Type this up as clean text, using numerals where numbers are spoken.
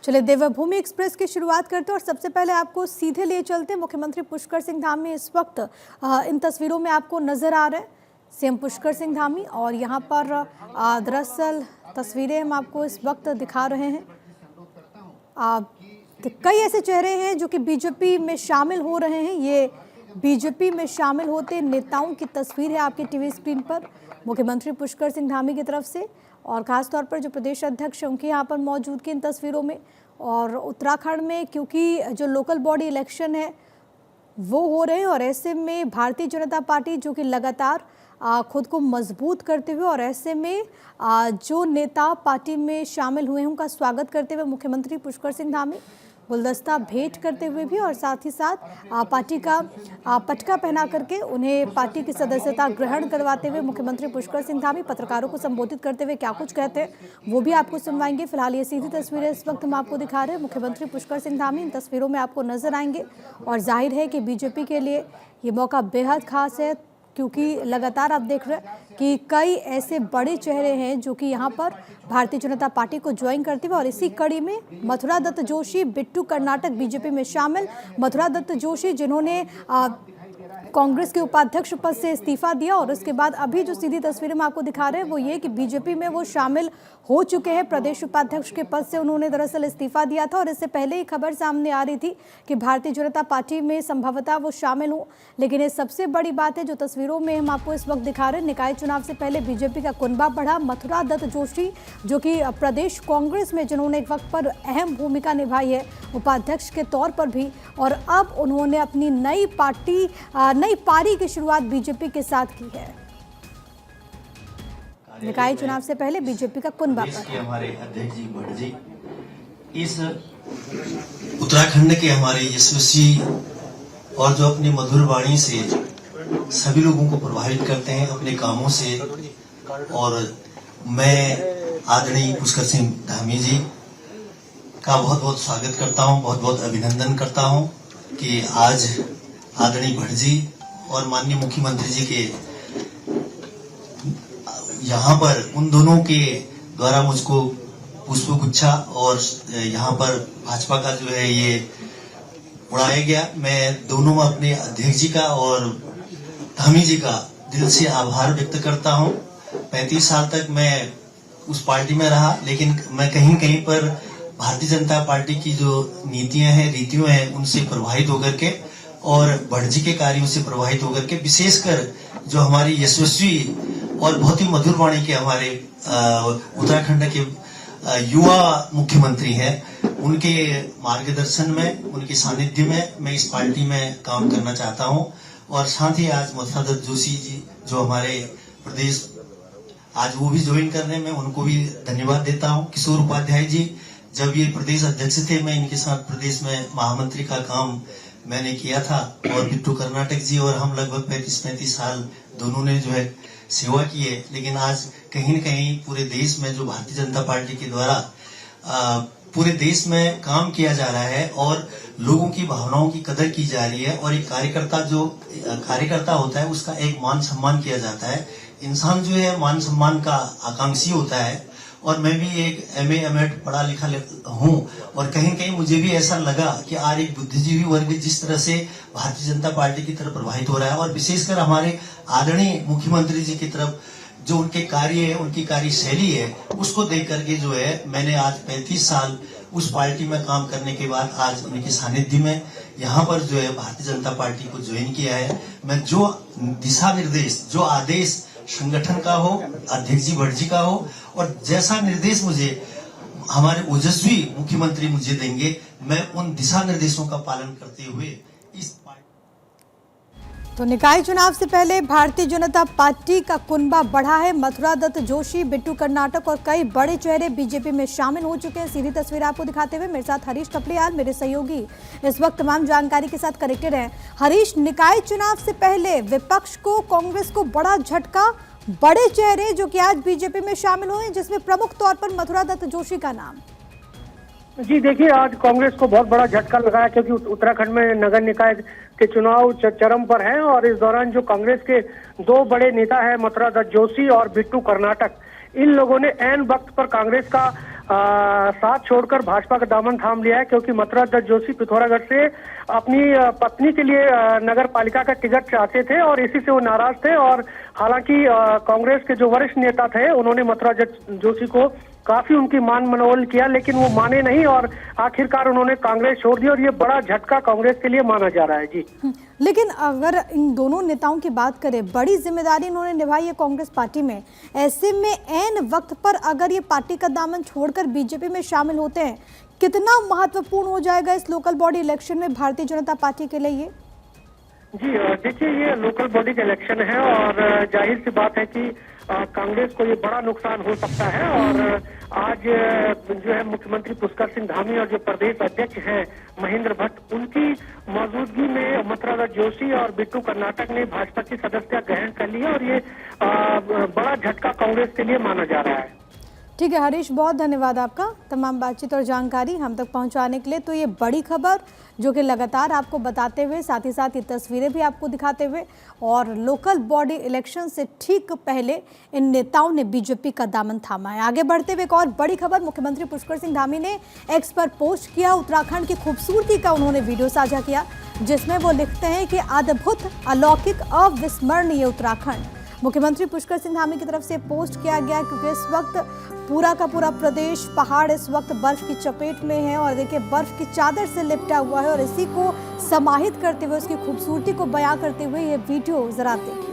चलिए देवभूमि एक्सप्रेस की शुरुआत करते हैं और सबसे पहले आपको सीधे लिए चलते हैं। मुख्यमंत्री पुष्कर सिंह धामी इस वक्त इन तस्वीरों में आपको नजर आ रहे हैं, सीएम पुष्कर सिंह धामी। और यहाँ पर दरअसल तस्वीरें हम आपको इस वक्त दिखा रहे हैं। कई ऐसे चेहरे हैं जो कि बीजेपी में शामिल हो रहे हैं। ये बीजेपी में शामिल होते नेताओं की तस्वीर है आपकी टीवी स्क्रीन पर, मुख्यमंत्री पुष्कर सिंह धामी की तरफ से। और ख़ासतौर पर जो प्रदेश अध्यक्ष हैं उनके यहाँ पर मौजूदगी इन तस्वीरों में। और उत्तराखंड में क्योंकि जो लोकल बॉडी इलेक्शन है वो हो रहे हैं, और ऐसे में भारतीय जनता पार्टी जो कि लगातार खुद को मजबूत करते हुए और ऐसे में जो नेता पार्टी में शामिल हुए हैं उनका स्वागत करते हुए मुख्यमंत्री पुष्कर सिंह धामी गुलदस्ता भेंट करते हुए भी, और साथ ही साथ पार्टी का पटका पहना करके उन्हें पार्टी की सदस्यता ग्रहण करवाते हुए मुख्यमंत्री पुष्कर सिंह धामी पत्रकारों को संबोधित करते हुए क्या कुछ कहते हैं वो भी आपको सुनवाएंगे। फिलहाल ये सीधी तस्वीरें इस वक्त हम आपको दिखा रहे हैं। मुख्यमंत्री पुष्कर सिंह धामी इन तस्वीरों में आपको नजर आएंगे और जाहिर है कि बीजेपी के लिए ये मौका बेहद खास है, क्योंकि लगातार आप देख रहे हैं कि कई ऐसे बड़े चेहरे हैं जो कि यहाँ पर भारतीय जनता पार्टी को ज्वाइन करते हुए, और इसी कड़ी में मथुरा दत्त जोशी बिट्टू कर्नाटक बीजेपी में शामिल। मथुरा दत्त जोशी जिन्होंने कांग्रेस के उपाध्यक्ष पद से इस्तीफा दिया, और उसके बाद अभी जो सीधी तस्वीरें हम आपको दिखा रहे हैं वो ये कि बीजेपी में वो शामिल हो चुके हैं। प्रदेश उपाध्यक्ष के पद से उन्होंने दरअसल इस्तीफा दिया था, और इससे पहले ही खबर सामने आ रही थी कि भारतीय जनता पार्टी में संभवतः वो शामिल हों। लेकिन ये सबसे बड़ी बात है जो तस्वीरों में हम आपको इस वक्त दिखा रहे हैं, निकाय चुनाव से पहले बीजेपी का कुनबा बढ़ा। मथुरा दत्त जोशी जो कि प्रदेश कांग्रेस में जिन्होंने एक वक्त पर अहम भूमिका निभाई है उपाध्यक्ष के तौर पर भी, और अब उन्होंने अपनी नई पारी की शुरुआत बीजेपी के साथ की है। निकाय चुनाव से पहले बीजेपी का कुनबा बढ़ा। हमारे अध्यक्ष जी भट्ट जी इस उत्तराखंड के हमारे यशस्वी और जो अपनी मधुर वाणी से सभी लोगों को प्रभावित करते हैं अपने कामों से, और मैं आदरणीय पुष्कर सिंह धामी जी का बहुत बहुत स्वागत करता हूं, बहुत बहुत अभिनंदन करता हूं कि आज आदरणीय भट्ट जी और माननीय मुख्यमंत्री जी के यहाँ पर उन दोनों के द्वारा मुझको पुष्प गुच्छा और यहाँ पर भाजपा का जो है ये उड़ाया गया। मैं दोनों में अपने अध्यक्ष जी का और धामी जी का दिल से आभार व्यक्त करता हूँ। 35 साल तक मैं उस पार्टी में रहा, लेकिन मैं कहीं कहीं पर भारतीय जनता पार्टी की जो नीतियां हैं, रीतियों हैं, उनसे प्रभावित होकर के और भट्ट जी के कार्यों से प्रभावित होकर के, विशेषकर जो हमारी यशस्वी और बहुत ही मधुर वाणी के हमारे उत्तराखंड के युवा मुख्यमंत्री हैं, उनके मार्गदर्शन में, उनके सानिध्य में मैं इस पार्टी में काम करना चाहता हूं। और साथ ही आज मथुरा दत्त जोशी जी जो हमारे प्रदेश आज वो भी ज्वाइन करने में, उनको भी धन्यवाद देता हूं। किशोर उपाध्याय जी जब ये प्रदेश अध्यक्ष थे, मैं इनके साथ प्रदेश में महामंत्री का काम मैंने किया था, और बिट्टू कर्नाटक जी और हम लगभग 35 साल दोनों ने जो है सेवा की है। लेकिन आज कहीं न कहीं पूरे देश में जो भारतीय जनता पार्टी के द्वारा पूरे देश में काम किया जा रहा है और लोगों की भावनाओं की कदर की जा रही है, और एक कार्यकर्ता होता है उसका एक मान सम्मान किया जाता है। इंसान जो है मान सम्मान का आकांक्षी होता है, और मैं भी एक MA M.Ed पढ़ा लिखा हूँ, और कहीं कहीं मुझे भी ऐसा लगा कि आज एक बुद्धिजीवी वर्ग जिस तरह से भारतीय जनता पार्टी की तरफ प्रभावित हो रहा है, और विशेषकर हमारे आदरणीय मुख्यमंत्री जी की तरफ जो उनके कार्य है, उनकी कार्यशैली है, उसको देख करके जो है मैंने आज 35 साल उस पार्टी में काम करने के बाद आज उनके सानिध्य में यहाँ पर जो है भारतीय जनता पार्टी को ज्वाइन किया है। मैं जो दिशा निर्देश, जो आदेश संगठन का हो, अध्यक्ष जी भट्ट जी का हो, और जैसा निर्देश मुझे हमारे ओजस्वी मुख्यमंत्री मुझे देंगे, मैं उन दिशा निर्देशों का पालन करते हुए इस तो निकाय चुनाव से पहले भारतीय जनता पार्टी का कुनबा बढ़ा है। मथुरा दत्त जोशी, बिट्टू कर्नाटक और कई बड़े चेहरे बीजेपी में शामिल हो चुके हैं। सीधी तस्वीर आपको दिखाते हुए मेरे साथ हरीश थपलियाल, मेरे सहयोगी इस वक्त तमाम जानकारी के साथ कनेक्टेड हैं। हरीश, निकाय चुनाव से पहले विपक्ष को, कांग्रेस को बड़ा झटका, बड़े चेहरे जो कि आज बीजेपी में शामिल हुए, जिसमें प्रमुख तौर पर मथुरा दत्त जोशी का नाम। जी देखिए, आज कांग्रेस को बहुत बड़ा झटका लगा है, क्योंकि उत्तराखंड में नगर निकाय के चुनाव चरम पर हैं, और इस दौरान जो कांग्रेस के दो बड़े नेता हैं मथुरा दत्त जोशी और बिट्टू कर्नाटक, इन लोगों ने ऐन वक्त पर कांग्रेस का साथ छोड़कर भाजपा का दामन थाम लिया है, क्योंकि मथुरा दत्त जोशी पिथौरागढ़ से अपनी पत्नी के लिए नगर पालिका का टिकट चाहते थे और इसी से वो नाराज थे। और हालांकि कांग्रेस के जो वरिष्ठ नेता थे उन्होंने मथुरा दत्त जोशी को काफी उनकी मान मनोबल किया, लेकिन वो माने नहीं और आखिरकार उन्होंने कांग्रेस छोड़ दी और ये बड़ा झटका कांग्रेस के लिए माना जा रहा है। जी लेकिन अगर इन दोनों नेताओं की बात करें, बड़ी जिम्मेदारी इन्होंने निभाई है कांग्रेस पार्टी में, ऐसे में ऐन वक्त पर अगर ये पार्टी का दामन छोड़कर बीजेपी में शामिल होते हैं, कितना महत्वपूर्ण हो जाएगा इस लोकल बॉडी इलेक्शन में भारतीय जनता पार्टी के लिए ये? जी देखिए, ये लोकल बॉडी का इलेक्शन है और जाहिर सी बात है कि कांग्रेस को ये बड़ा नुकसान हो सकता है। और आज जो है मुख्यमंत्री पुष्कर सिंह धामी और जो प्रदेश अध्यक्ष हैं महेंद्र भट्ट, उनकी मौजूदगी में मथुरा दत्त जोशी और बिट्टू कर्नाटक ने भाजपा की सदस्यता ग्रहण कर ली है और ये बड़ा झटका कांग्रेस के लिए माना जा रहा है। ठीक है हरीश, बहुत धन्यवाद आपका तमाम बातचीत और जानकारी हम तक पहुंचाने के लिए। तो ये बड़ी खबर जो कि लगातार आपको बताते हुए, साथ ही साथ ये तस्वीरें भी आपको दिखाते हुए, और लोकल बॉडी इलेक्शन से ठीक पहले इन नेताओं ने बीजेपी का दामन थामा है। आगे बढ़ते हुए एक और बड़ी खबर, मुख्यमंत्री पुष्कर सिंह धामी ने एक्स पर पोस्ट किया, उत्तराखंड की खूबसूरती का उन्होंने वीडियो साझा किया, जिसमें वो लिखते हैं कि अद्भुत, अलौकिक, अविस्मरणीय उत्तराखंड। मुख्यमंत्री पुष्कर सिंह धामी की तरफ से पोस्ट किया गया क्योंकि इस वक्त पूरा का पूरा प्रदेश, पहाड़ इस वक्त बर्फ की चपेट में है और देखिए बर्फ की चादर से लिपटा हुआ है और इसी को समाहित करते हुए, उसकी खूबसूरती को बयां करते हुए ये वीडियो जरा देखिए।